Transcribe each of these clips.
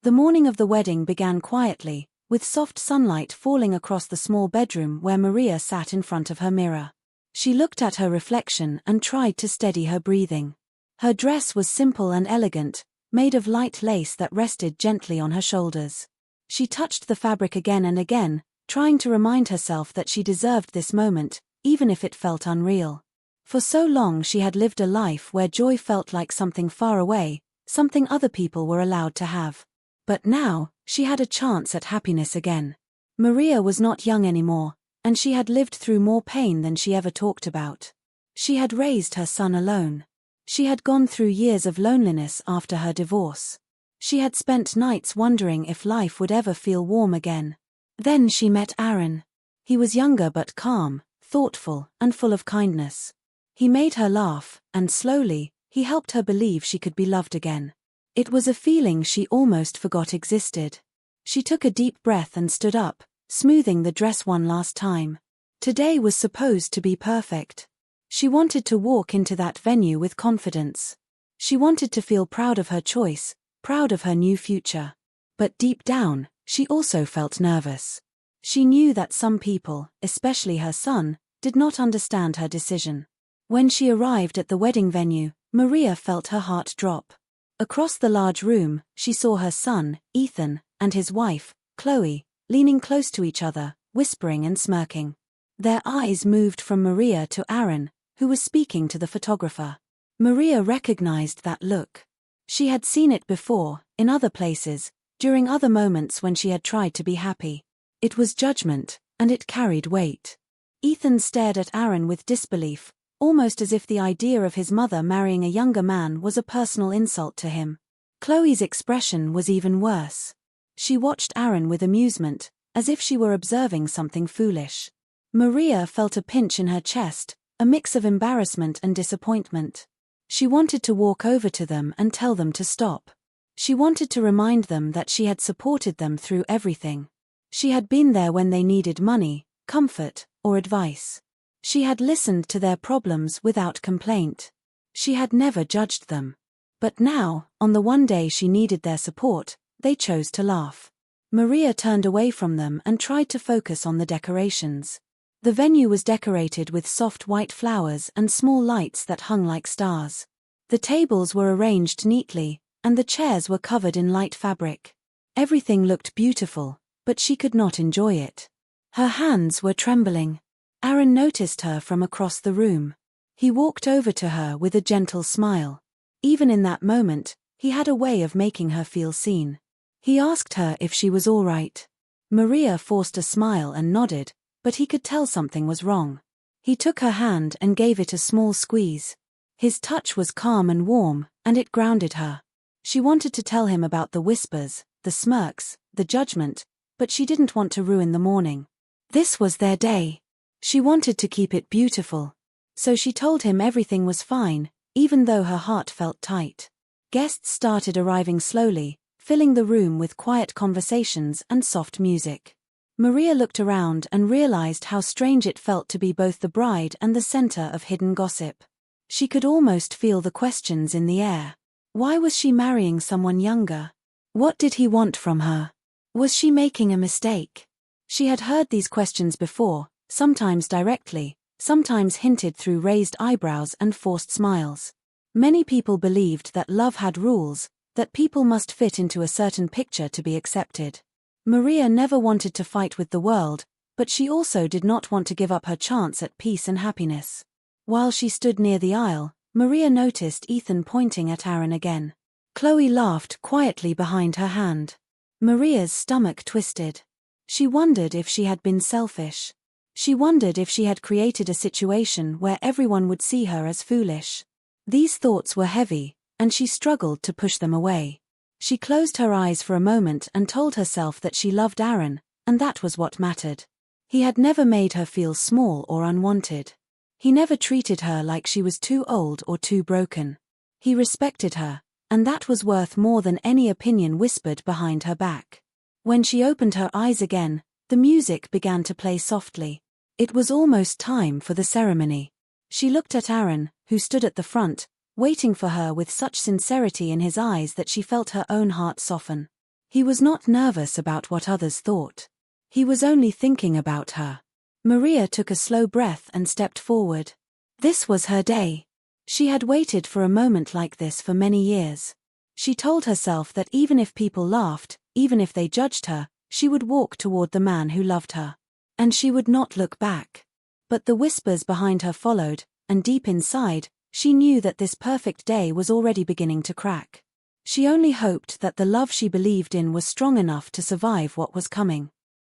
The morning of the wedding began quietly, with soft sunlight falling across the small bedroom where Maria sat in front of her mirror. She looked at her reflection and tried to steady her breathing. Her dress was simple and elegant, made of light lace that rested gently on her shoulders. She touched the fabric again and again, trying to remind herself that she deserved this moment, even if it felt unreal. For so long she had lived a life where joy felt like something far away, something other people were allowed to have. But now, she had a chance at happiness again. Maria was not young anymore, and she had lived through more pain than she ever talked about. She had raised her son alone. She had gone through years of loneliness after her divorce. She had spent nights wondering if life would ever feel warm again. Then she met Aaron. He was younger but calm, thoughtful, and full of kindness. He made her laugh, and slowly, he helped her believe she could be loved again. It was a feeling she almost forgot existed. She took a deep breath and stood up, smoothing the dress one last time. Today was supposed to be perfect. She wanted to walk into that venue with confidence. She wanted to feel proud of her choice, proud of her new future. But deep down, she also felt nervous. She knew that some people, especially her son, did not understand her decision. When she arrived at the wedding venue, Maria felt her heart drop. Across the large room, she saw her son, Ethan, and his wife, Chloe, leaning close to each other, whispering and smirking. Their eyes moved from Maria to Aaron, who was speaking to the photographer. Maria recognized that look. She had seen it before, in other places, during other moments when she had tried to be happy. It was judgment, and it carried weight. Ethan stared at Aaron with disbelief, almost as if the idea of his mother marrying a younger man was a personal insult to him. Chloe's expression was even worse. She watched Aaron with amusement, as if she were observing something foolish. Maria felt a pinch in her chest, a mix of embarrassment and disappointment. She wanted to walk over to them and tell them to stop. She wanted to remind them that she had supported them through everything. She had been there when they needed money, comfort, or advice. She had listened to their problems without complaint. She had never judged them. But now, on the one day she needed their support, they chose to laugh. Maria turned away from them and tried to focus on the decorations. The venue was decorated with soft white flowers and small lights that hung like stars. The tables were arranged neatly, and the chairs were covered in light fabric. Everything looked beautiful, but she could not enjoy it. Her hands were trembling. Aaron noticed her from across the room. He walked over to her with a gentle smile. Even in that moment, he had a way of making her feel seen. He asked her if she was all right. Maria forced a smile and nodded, but he could tell something was wrong. He took her hand and gave it a small squeeze. His touch was calm and warm, and it grounded her. She wanted to tell him about the whispers, the smirks, the judgment, but she didn't want to ruin the morning. This was their day. She wanted to keep it beautiful. So she told him everything was fine, even though her heart felt tight. Guests started arriving slowly, filling the room with quiet conversations and soft music. Maria looked around and realized how strange it felt to be both the bride and the center of hidden gossip. She could almost feel the questions in the air. Why was she marrying someone younger? What did he want from her? Was she making a mistake? She had heard these questions before, sometimes directly, sometimes hinted through raised eyebrows and forced smiles. Many people believed that love had rules, that people must fit into a certain picture to be accepted. Maria never wanted to fight with the world, but she also did not want to give up her chance at peace and happiness. While she stood near the aisle, Maria noticed Ethan pointing at Aaron again. Chloe laughed quietly behind her hand. Maria's stomach twisted. She wondered if she had been selfish. She wondered if she had created a situation where everyone would see her as foolish. These thoughts were heavy, and she struggled to push them away. She closed her eyes for a moment and told herself that she loved Aaron, and that was what mattered. He had never made her feel small or unwanted. He never treated her like she was too old or too broken. He respected her, and that was worth more than any opinion whispered behind her back. When she opened her eyes again, the music began to play softly. It was almost time for the ceremony. She looked at Aaron, who stood at the front, waiting for her with such sincerity in his eyes that she felt her own heart soften. He was not nervous about what others thought. He was only thinking about her. Maria took a slow breath and stepped forward. This was her day. She had waited for a moment like this for many years. She told herself that even if people laughed, even if they judged her, she would walk toward the man who loved her. And she would not look back. But the whispers behind her followed, and deep inside, she knew that this perfect day was already beginning to crack. She only hoped that the love she believed in was strong enough to survive what was coming.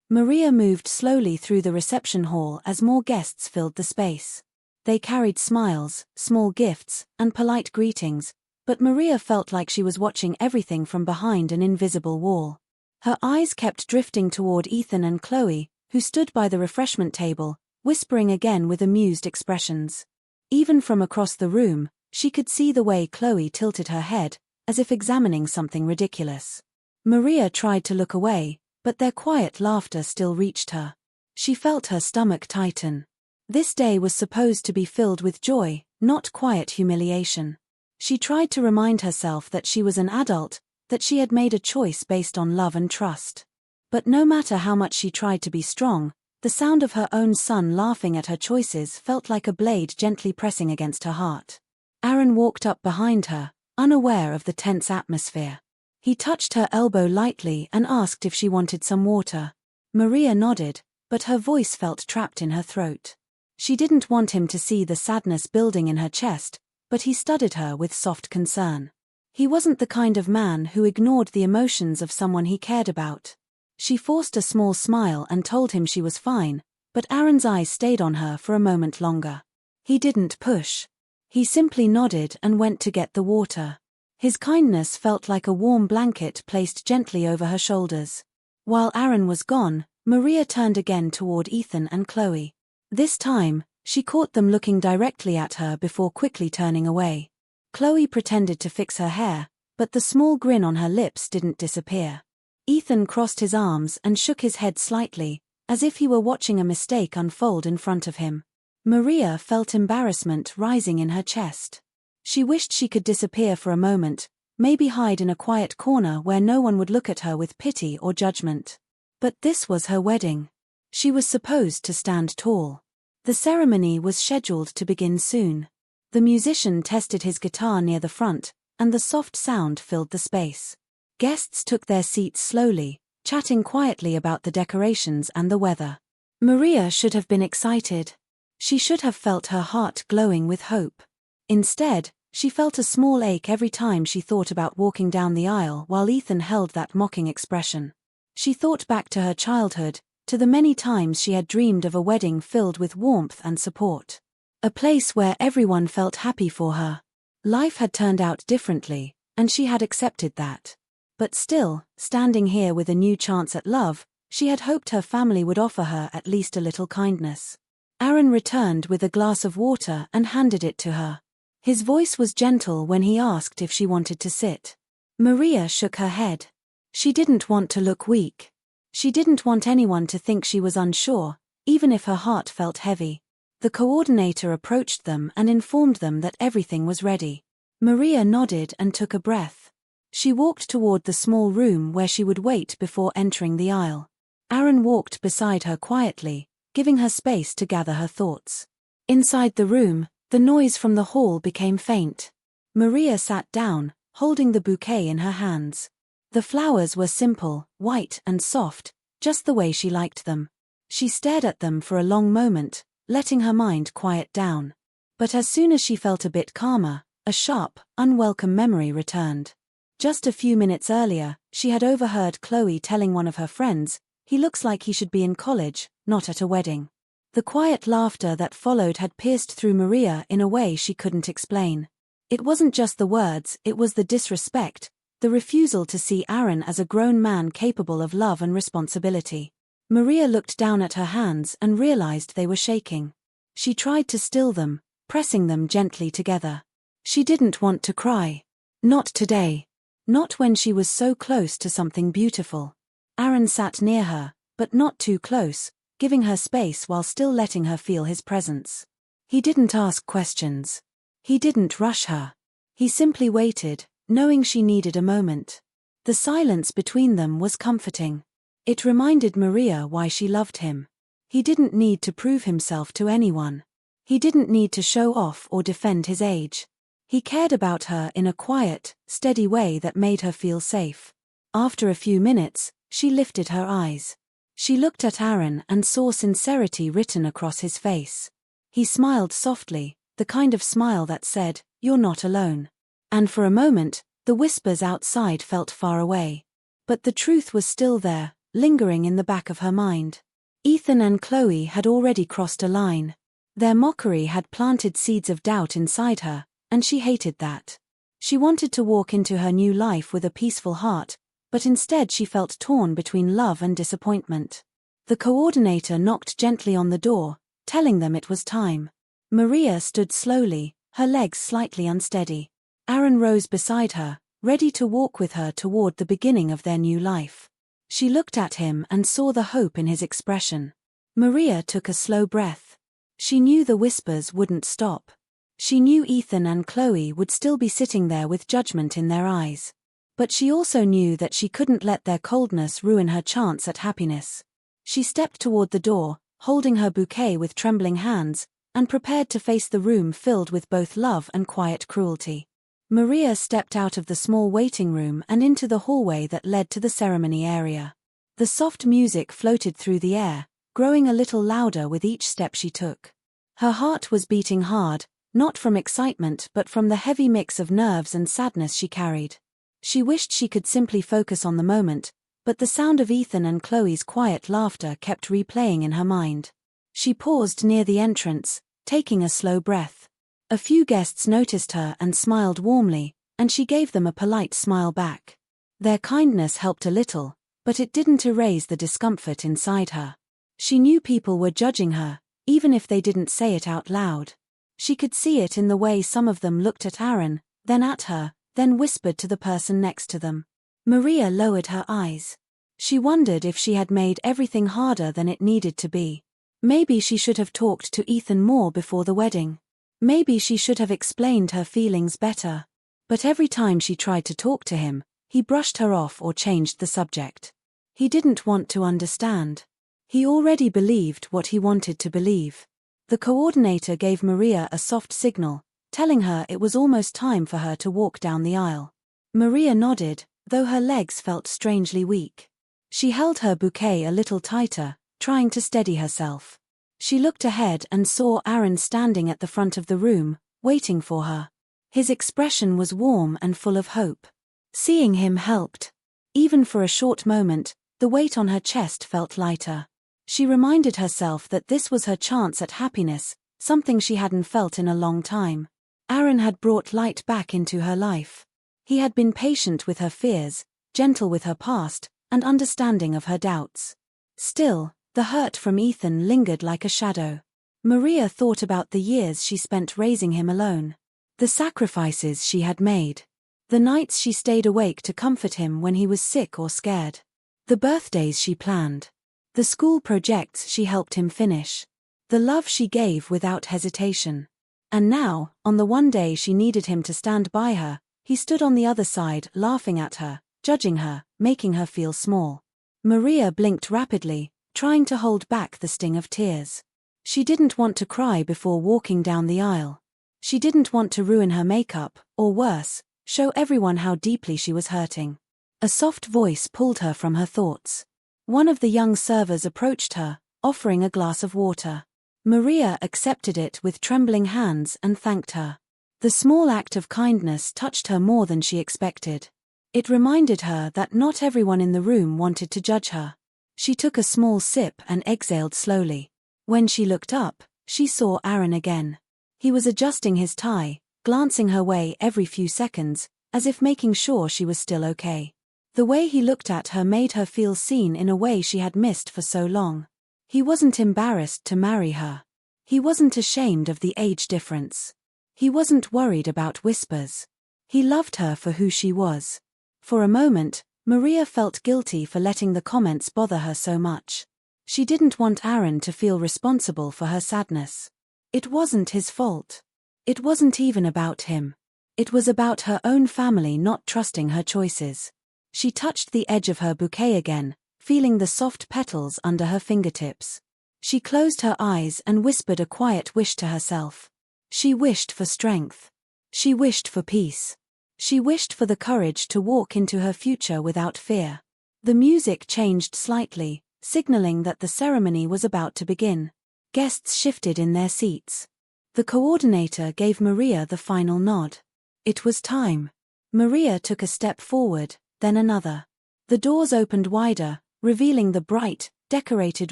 Maria moved slowly through the reception hall as more guests filled the space. They carried smiles, small gifts, and polite greetings, but Maria felt like she was watching everything from behind an invisible wall. Her eyes kept drifting toward Ethan and Chloe, who stood by the refreshment table, whispering again with amused expressions. Even from across the room, she could see the way Chloe tilted her head, as if examining something ridiculous. Maria tried to look away, but their quiet laughter still reached her. She felt her stomach tighten. This day was supposed to be filled with joy, not quiet humiliation. She tried to remind herself that she was an adult, that she had made a choice based on love and trust. But no matter how much she tried to be strong, the sound of her own son laughing at her choices felt like a blade gently pressing against her heart. Aaron walked up behind her, unaware of the tense atmosphere. He touched her elbow lightly and asked if she wanted some water. Maria nodded, but her voice felt trapped in her throat. She didn't want him to see the sadness building in her chest, but he studied her with soft concern. He wasn't the kind of man who ignored the emotions of someone he cared about. She forced a small smile and told him she was fine, but Aaron's eyes stayed on her for a moment longer. He didn't push. He simply nodded and went to get the water. His kindness felt like a warm blanket placed gently over her shoulders. While Aaron was gone, Maria turned again toward Ethan and Chloe. This time, she caught them looking directly at her before quickly turning away. Chloe pretended to fix her hair, but the small grin on her lips didn't disappear. Ethan crossed his arms and shook his head slightly, as if he were watching a mistake unfold in front of him. Maria felt embarrassment rising in her chest. She wished she could disappear for a moment, maybe hide in a quiet corner where no one would look at her with pity or judgment. But this was her wedding. She was supposed to stand tall. The ceremony was scheduled to begin soon. The musician tested his guitar near the front, and the soft sound filled the space. Guests took their seats slowly, chatting quietly about the decorations and the weather. Maria should have been excited. She should have felt her heart glowing with hope. Instead, she felt a small ache every time she thought about walking down the aisle while Ethan held that mocking expression. She thought back to her childhood, to the many times she had dreamed of a wedding filled with warmth and support. A place where everyone felt happy for her. Life had turned out differently, and she had accepted that. But still, standing here with a new chance at love, she had hoped her family would offer her at least a little kindness. Aaron returned with a glass of water and handed it to her. His voice was gentle when he asked if she wanted to sit. Maria shook her head. She didn't want to look weak. She didn't want anyone to think she was unsure, even if her heart felt heavy. The coordinator approached them and informed them that everything was ready. Maria nodded and took a breath. She walked toward the small room where she would wait before entering the aisle. Aaron walked beside her quietly, giving her space to gather her thoughts. Inside the room, the noise from the hall became faint. Maria sat down, holding the bouquet in her hands. The flowers were simple, white and soft, just the way she liked them. She stared at them for a long moment, letting her mind quiet down. But as soon as she felt a bit calmer, a sharp, unwelcome memory returned. Just a few minutes earlier, she had overheard Chloe telling one of her friends, "He looks like he should be in college, not at a wedding." The quiet laughter that followed had pierced through Maria in a way she couldn't explain. It wasn't just the words, it was the disrespect, the refusal to see Aaron as a grown man capable of love and responsibility. Maria looked down at her hands and realized they were shaking. She tried to still them, pressing them gently together. She didn't want to cry. Not today. Not when she was so close to something beautiful. Aaron sat near her, but not too close, giving her space while still letting her feel his presence. He didn't ask questions. He didn't rush her. He simply waited, knowing she needed a moment. The silence between them was comforting. It reminded Maria why she loved him. He didn't need to prove himself to anyone. He didn't need to show off or defend his age. He cared about her in a quiet, steady way that made her feel safe. After a few minutes, she lifted her eyes. She looked at Aaron and saw sincerity written across his face. He smiled softly, the kind of smile that said, "You're not alone." And for a moment, the whispers outside felt far away. But the truth was still there, lingering in the back of her mind. Ethan and Chloe had already crossed a line. Their mockery had planted seeds of doubt inside her, and she hated that. She wanted to walk into her new life with a peaceful heart, but instead she felt torn between love and disappointment. The coordinator knocked gently on the door, telling them it was time. Maria stood slowly, her legs slightly unsteady. Aaron rose beside her, ready to walk with her toward the beginning of their new life. She looked at him and saw the hope in his expression. Maria took a slow breath. She knew the whispers wouldn't stop. She knew Ethan and Chloe would still be sitting there with judgment in their eyes. But she also knew that she couldn't let their coldness ruin her chance at happiness. She stepped toward the door, holding her bouquet with trembling hands, and prepared to face the room filled with both love and quiet cruelty. Maria stepped out of the small waiting room and into the hallway that led to the ceremony area. The soft music floated through the air, growing a little louder with each step she took. Her heart was beating hard, not from excitement but from the heavy mix of nerves and sadness she carried. She wished she could simply focus on the moment, but the sound of Ethan and Chloe's quiet laughter kept replaying in her mind. She paused near the entrance, taking a slow breath. A few guests noticed her and smiled warmly, and she gave them a polite smile back. Their kindness helped a little, but it didn't erase the discomfort inside her. She knew people were judging her, even if they didn't say it out loud. She could see it in the way some of them looked at Aaron, then at her, then whispered to the person next to them. Maria lowered her eyes. She wondered if she had made everything harder than it needed to be. Maybe she should have talked to Ethan more before the wedding. Maybe she should have explained her feelings better. But every time she tried to talk to him, he brushed her off or changed the subject. He didn't want to understand. He already believed what he wanted to believe. The coordinator gave Maria a soft signal, telling her it was almost time for her to walk down the aisle. Maria nodded, though her legs felt strangely weak. She held her bouquet a little tighter, trying to steady herself. She looked ahead and saw Aaron standing at the front of the room, waiting for her. His expression was warm and full of hope. Seeing him helped. Even for a short moment, the weight on her chest felt lighter. She reminded herself that this was her chance at happiness, something she hadn't felt in a long time. Aaron had brought light back into her life. He had been patient with her fears, gentle with her past, and understanding of her doubts. Still, the hurt from Ethan lingered like a shadow. Maria thought about the years she spent raising him alone. The sacrifices she had made. The nights she stayed awake to comfort him when he was sick or scared. The birthdays she planned. The school projects she helped him finish. The love she gave without hesitation. And now, on the one day she needed him to stand by her, he stood on the other side, laughing at her, judging her, making her feel small. Maria blinked rapidly, trying to hold back the sting of tears. She didn't want to cry before walking down the aisle. She didn't want to ruin her makeup, or worse, show everyone how deeply she was hurting. A soft voice pulled her from her thoughts. One of the young servers approached her, offering a glass of water. Maria accepted it with trembling hands and thanked her. The small act of kindness touched her more than she expected. It reminded her that not everyone in the room wanted to judge her. She took a small sip and exhaled slowly. When she looked up, she saw Aaron again. He was adjusting his tie, glancing her way every few seconds, as if making sure she was still okay. The way he looked at her made her feel seen in a way she had missed for so long. He wasn't embarrassed to marry her. He wasn't ashamed of the age difference. He wasn't worried about whispers. He loved her for who she was. For a moment, Maria felt guilty for letting the comments bother her so much. She didn't want Aaron to feel responsible for her sadness. It wasn't his fault. It wasn't even about him. It was about her own family not trusting her choices. She touched the edge of her bouquet again, feeling the soft petals under her fingertips. She closed her eyes and whispered a quiet wish to herself. She wished for strength. She wished for peace. She wished for the courage to walk into her future without fear. The music changed slightly, signaling that the ceremony was about to begin. Guests shifted in their seats. The coordinator gave Maria the final nod. It was time. Maria took a step forward, then another. The doors opened wider, revealing the bright, decorated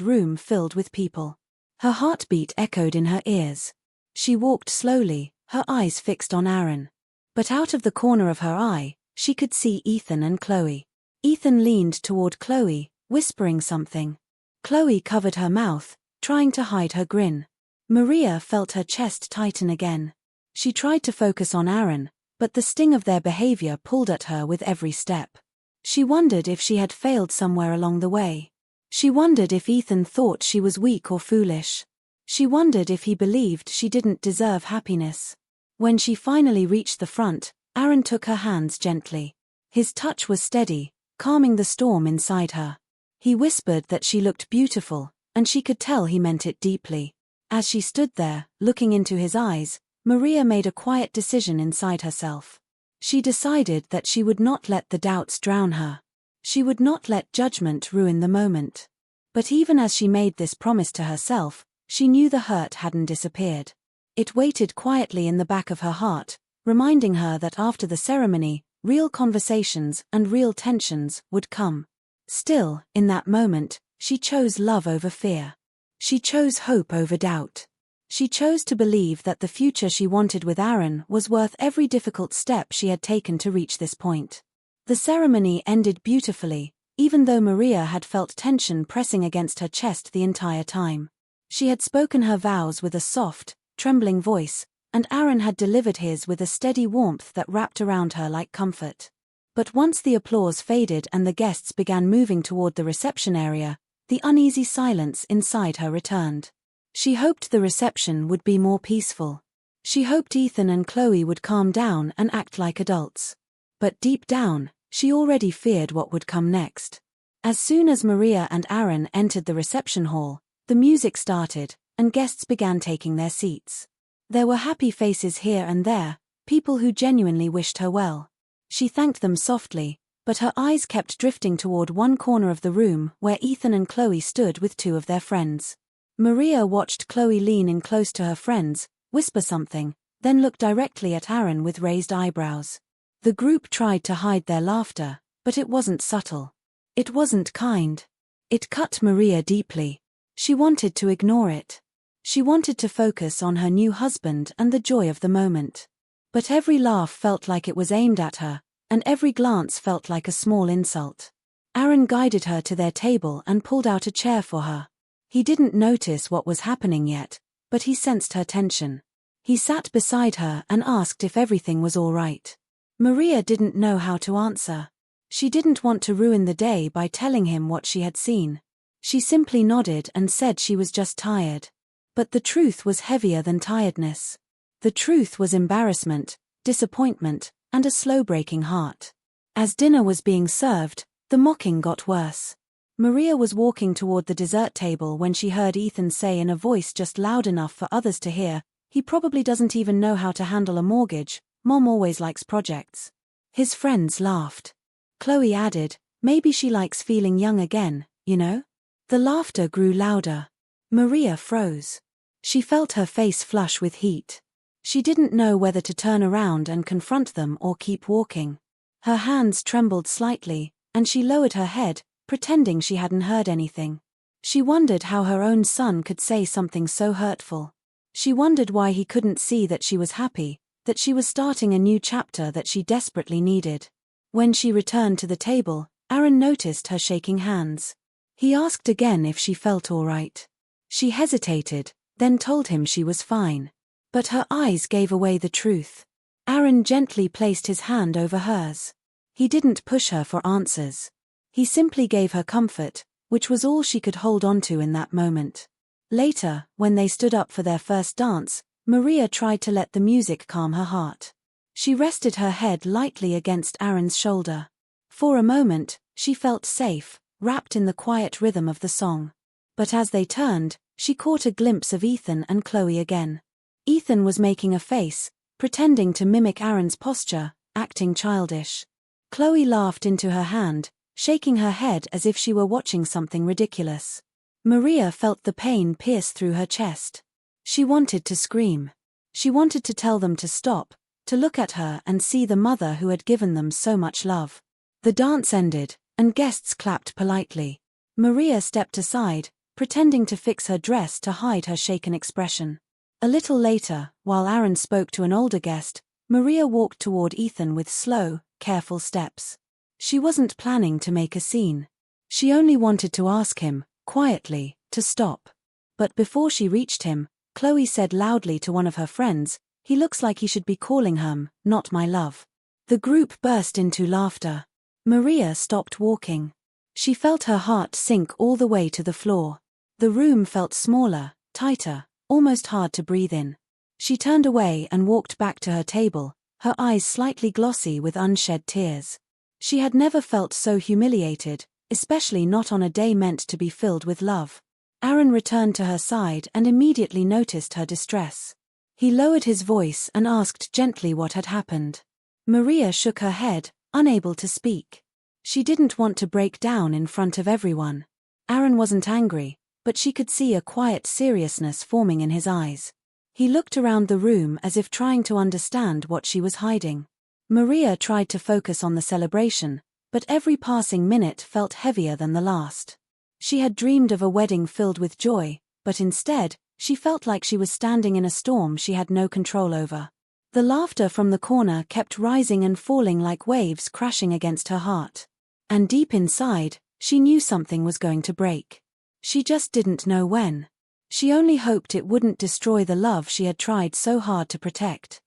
room filled with people. Her heartbeat echoed in her ears. She walked slowly, her eyes fixed on Aaron. But out of the corner of her eye, she could see Ethan and Chloe. Ethan leaned toward Chloe, whispering something. Chloe covered her mouth, trying to hide her grin. Maria felt her chest tighten again. She tried to focus on Aaron, but the sting of their behavior pulled at her with every step. She wondered if she had failed somewhere along the way. She wondered if Ethan thought she was weak or foolish. She wondered if he believed she didn't deserve happiness. When she finally reached the front, Aaron took her hands gently. His touch was steady, calming the storm inside her. He whispered that she looked beautiful, and she could tell he meant it deeply. As she stood there, looking into his eyes, Maria made a quiet decision inside herself. She decided that she would not let the doubts drown her. She would not let judgment ruin the moment. But even as she made this promise to herself, she knew the hurt hadn't disappeared. It waited quietly in the back of her heart, reminding her that after the ceremony, real conversations and real tensions would come. Still, in that moment, she chose love over fear. She chose hope over doubt. She chose to believe that the future she wanted with Aaron was worth every difficult step she had taken to reach this point. The ceremony ended beautifully, even though Maria had felt tension pressing against her chest the entire time. She had spoken her vows with a soft, trembling voice, and Aaron had delivered his with a steady warmth that wrapped around her like comfort. But once the applause faded and the guests began moving toward the reception area, the uneasy silence inside her returned. She hoped the reception would be more peaceful. She hoped Ethan and Chloe would calm down and act like adults. But deep down, she already feared what would come next. As soon as Maria and Aaron entered the reception hall, the music started, and guests began taking their seats. There were happy faces here and there, people who genuinely wished her well. She thanked them softly, but her eyes kept drifting toward one corner of the room where Ethan and Chloe stood with two of their friends. Maria watched Chloe lean in close to her friends, whisper something, then look directly at Aaron with raised eyebrows. The group tried to hide their laughter, but it wasn't subtle. It wasn't kind. It cut Maria deeply. She wanted to ignore it. She wanted to focus on her new husband and the joy of the moment. But every laugh felt like it was aimed at her, and every glance felt like a small insult. Aaron guided her to their table and pulled out a chair for her. He didn't notice what was happening yet, but he sensed her tension. He sat beside her and asked if everything was all right. Maria didn't know how to answer. She didn't want to ruin the day by telling him what she had seen. She simply nodded and said she was just tired. But the truth was heavier than tiredness. The truth was embarrassment, disappointment, and a slow-breaking heart. As dinner was being served, the mocking got worse. Maria was walking toward the dessert table when she heard Ethan say in a voice just loud enough for others to hear, "He probably doesn't even know how to handle a mortgage, Mom always likes projects." His friends laughed. Chloe added, "Maybe she likes feeling young again, you know?" The laughter grew louder. Maria froze. She felt her face flush with heat. She didn't know whether to turn around and confront them or keep walking. Her hands trembled slightly, and she lowered her head, pretending she hadn't heard anything. She wondered how her own son could say something so hurtful. She wondered why he couldn't see that she was happy, that she was starting a new chapter that she desperately needed. When she returned to the table, Aaron noticed her shaking hands. He asked again if she felt all right. She hesitated, then told him she was fine. But her eyes gave away the truth. Aaron gently placed his hand over hers. He didn't push her for answers. He simply gave her comfort, which was all she could hold on to in that moment. Later, when they stood up for their first dance, Maria tried to let the music calm her heart. She rested her head lightly against Aaron's shoulder. For a moment, she felt safe, wrapped in the quiet rhythm of the song. But as they turned, she caught a glimpse of Ethan and Chloe again. Ethan was making a face, pretending to mimic Aaron's posture, acting childish. Chloe laughed into her hand, shaking her head as if she were watching something ridiculous. Maria felt the pain pierce through her chest. She wanted to scream. She wanted to tell them to stop, to look at her and see the mother who had given them so much love. The dance ended, and guests clapped politely. Maria stepped aside, pretending to fix her dress to hide her shaken expression. A little later, while Aaron spoke to an older guest, Maria walked toward Ethan with slow, careful steps. She wasn't planning to make a scene. She only wanted to ask him, quietly, to stop. But before she reached him, Chloe said loudly to one of her friends, "He looks like he should be calling her, not my love." The group burst into laughter. Maria stopped walking. She felt her heart sink all the way to the floor. The room felt smaller, tighter, almost hard to breathe in. She turned away and walked back to her table, her eyes slightly glossy with unshed tears. She had never felt so humiliated, especially not on a day meant to be filled with love. Aaron returned to her side and immediately noticed her distress. He lowered his voice and asked gently what had happened. Maria shook her head, unable to speak. She didn't want to break down in front of everyone. Aaron wasn't angry, but she could see a quiet seriousness forming in his eyes. He looked around the room as if trying to understand what she was hiding. Maria tried to focus on the celebration, but every passing minute felt heavier than the last. She had dreamed of a wedding filled with joy, but instead, she felt like she was standing in a storm she had no control over. The laughter from the corner kept rising and falling like waves crashing against her heart. And deep inside, she knew something was going to break. She just didn't know when. She only hoped it wouldn't destroy the love she had tried so hard to protect.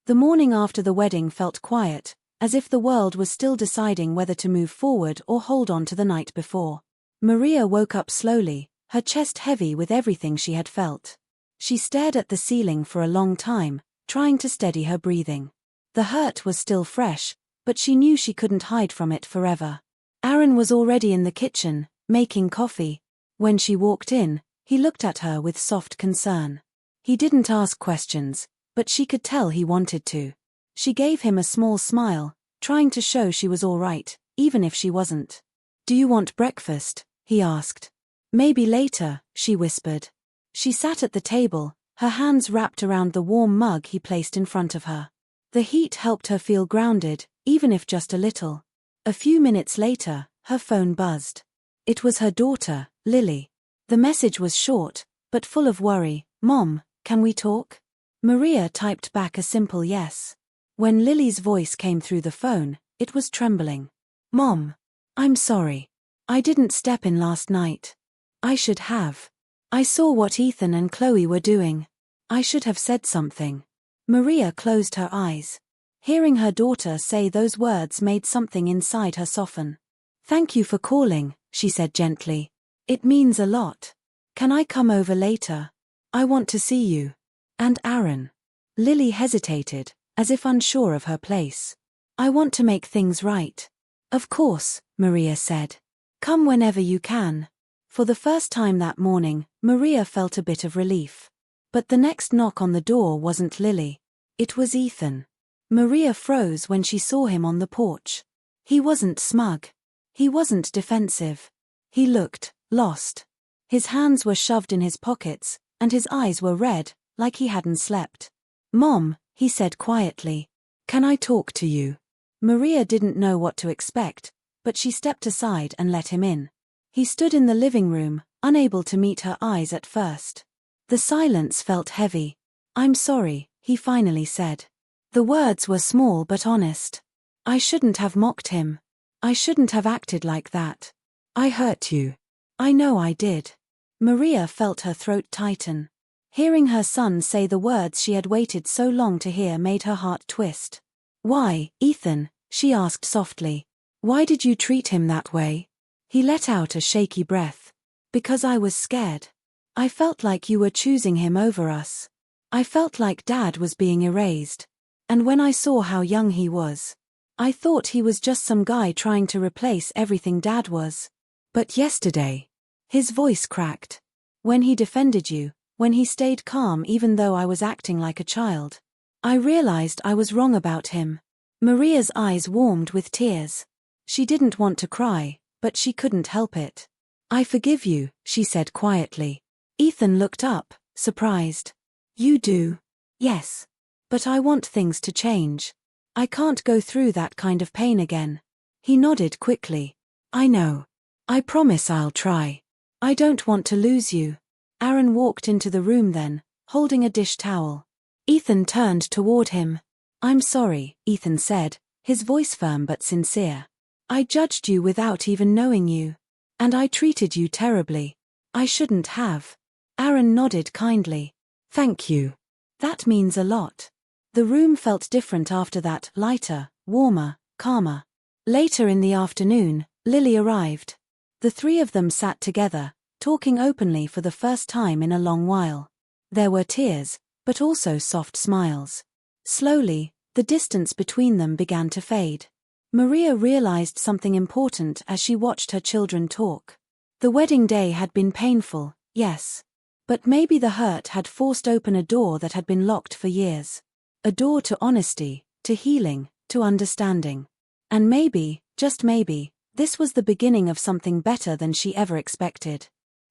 The morning after the wedding felt quiet, as if the world was still deciding whether to move forward or hold on to the night before. Maria woke up slowly, her chest heavy with everything she had felt. She stared at the ceiling for a long time, trying to steady her breathing. The hurt was still fresh, but she knew she couldn't hide from it forever. Aaron was already in the kitchen, making coffee. When she walked in, he looked at her with soft concern. He didn't ask questions, but she could tell he wanted to. She gave him a small smile, trying to show she was all right, even if she wasn't. "Do you want breakfast?" he asked. "Maybe later," she whispered. She sat at the table, her hands wrapped around the warm mug he placed in front of her. The heat helped her feel grounded, even if just a little. A few minutes later, her phone buzzed. It was her daughter, Lily. The message was short, but full of worry. "Mom, can we talk?" Maria typed back a simple yes. When Lily's voice came through the phone, it was trembling. "Mom, I'm sorry. I didn't step in last night. I should have. I saw what Ethan and Chloe were doing. I should have said something." Maria closed her eyes. Hearing her daughter say those words made something inside her soften. "Thank you for calling," she said gently. "It means a lot. Can I come over later? I want to see you. And Aaron." Lily hesitated, as if unsure of her place. "I want to make things right." "Of course," Maria said. "Come whenever you can." For the first time that morning, Maria felt a bit of relief. But the next knock on the door wasn't Lily. It was Ethan. Maria froze when she saw him on the porch. He wasn't smug. He wasn't defensive. He looked lost. His hands were shoved in his pockets, and his eyes were red, like he hadn't slept. "Mom," he said quietly. "Can I talk to you?" Maria didn't know what to expect, but she stepped aside and let him in. He stood in the living room, unable to meet her eyes at first. The silence felt heavy. "I'm sorry," he finally said. The words were small but honest. "I shouldn't have mocked him. I shouldn't have acted like that. I hurt you. I know I did." Maria felt her throat tighten. Hearing her son say the words she had waited so long to hear made her heart twist. "Why, Ethan?" she asked softly. "Why did you treat him that way?" He let out a shaky breath. "Because I was scared. I felt like you were choosing him over us. I felt like Dad was being erased. And when I saw how young he was, I thought he was just some guy trying to replace everything Dad was. But yesterday, his voice cracked. When he defended you, when he stayed calm even though I was acting like a child. I realized I was wrong about him. Maria's eyes warmed with tears. She didn't want to cry, but she couldn't help it. I forgive you, she said quietly. Ethan looked up, surprised. You do? Yes. But I want things to change. I can't go through that kind of pain again. He nodded quickly. I know. I promise I'll try. I don't want to lose you. Aaron walked into the room then, holding a dish towel. Ethan turned toward him. I'm sorry, Ethan said, his voice firm but sincere. I judged you without even knowing you. And I treated you terribly. I shouldn't have. Aaron nodded kindly. Thank you. That means a lot. The room felt different after that, lighter, warmer, calmer. Later in the afternoon, Lily arrived. The three of them sat together, talking openly for the first time in a long while. There were tears, but also soft smiles. Slowly, the distance between them began to fade. Maria realized something important as she watched her children talk. The wedding day had been painful, yes. But maybe the hurt had forced open a door that had been locked for years. A door to honesty, to healing, to understanding. And maybe, just maybe, this was the beginning of something better than she ever expected.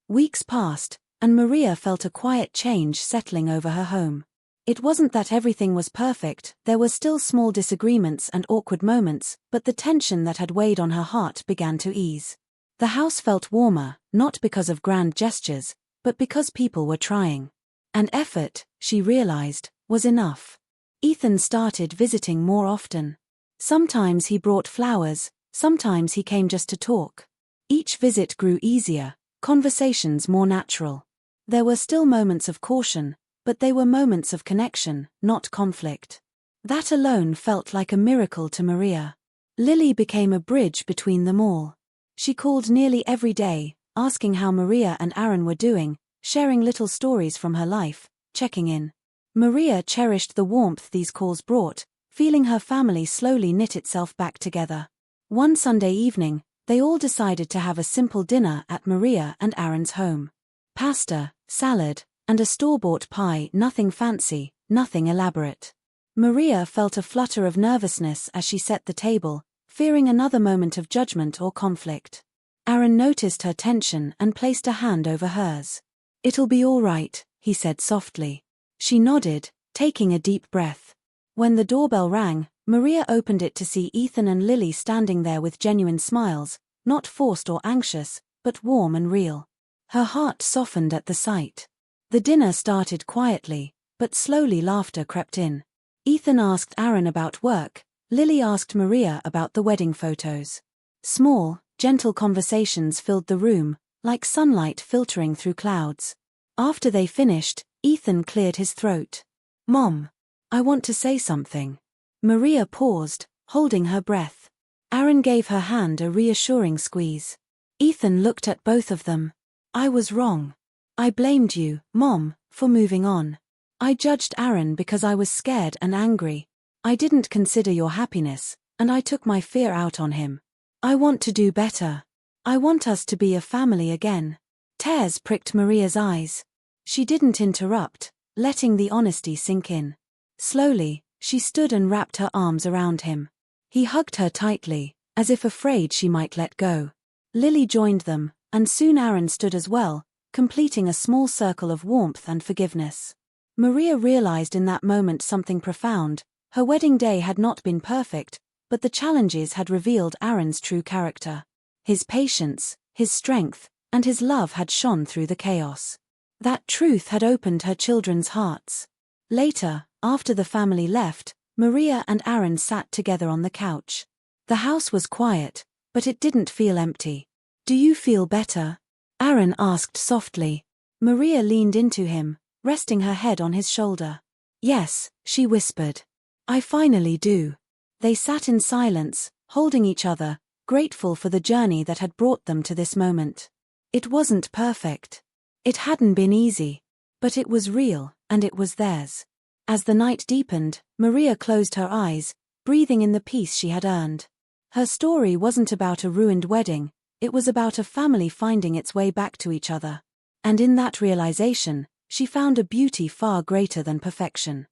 Weeks passed, and Maria felt a quiet change settling over her home. It wasn't that everything was perfect, there were still small disagreements and awkward moments, but the tension that had weighed on her heart began to ease. The house felt warmer, not because of grand gestures, but because people were trying. And effort, she realized, was enough. Ethan started visiting more often. Sometimes he brought flowers, sometimes he came just to talk. Each visit grew easier, conversations more natural. There were still moments of caution, but they were moments of connection, not conflict. That alone felt like a miracle to Maria. Lily became a bridge between them all. She called nearly every day, asking how Maria and Aaron were doing, sharing little stories from her life, checking in. Maria cherished the warmth these calls brought, feeling her family slowly knit itself back together. One Sunday evening, they all decided to have a simple dinner at Maria and Aaron's home. Pasta, salad, and a store-bought pie, nothing fancy, nothing elaborate. Maria felt a flutter of nervousness as she set the table, fearing another moment of judgment or conflict. Aaron noticed her tension and placed a hand over hers. It'll be all right, he said softly. She nodded, taking a deep breath. When the doorbell rang, Maria opened it to see Ethan and Lily standing there with genuine smiles, not forced or anxious, but warm and real. Her heart softened at the sight. The dinner started quietly, but slowly laughter crept in. Ethan asked Aaron about work, Lily asked Maria about the wedding photos. Small, gentle conversations filled the room, like sunlight filtering through clouds. After they finished, Ethan cleared his throat. Mom, I want to say something. Maria paused, holding her breath. Aaron gave her hand a reassuring squeeze. Ethan looked at both of them. I was wrong. I blamed you, Mom, for moving on. I judged Aaron because I was scared and angry. I didn't consider your happiness, and I took my fear out on him. I want to do better. I want us to be a family again. Tears pricked Maria's eyes. She didn't interrupt, letting the honesty sink in. Slowly, she stood and wrapped her arms around him. He hugged her tightly, as if afraid she might let go. Lily joined them, and soon Aaron stood as well, completing a small circle of warmth and forgiveness. Maria realized in that moment something profound. Her wedding day had not been perfect, but the challenges had revealed Aaron's true character. His patience, his strength, and his love had shone through the chaos. That truth had opened her children's hearts. Later, after the family left, Maria and Aaron sat together on the couch. The house was quiet, but it didn't feel empty. Do you feel better? Aaron asked softly. Maria leaned into him, resting her head on his shoulder. Yes, she whispered. I finally do. They sat in silence, holding each other, grateful for the journey that had brought them to this moment. It wasn't perfect. It hadn't been easy. But it was real, and it was theirs. As the night deepened, Maria closed her eyes, breathing in the peace she had earned. Her story wasn't about a ruined wedding, it was about a family finding its way back to each other. And in that realization, she found a beauty far greater than perfection.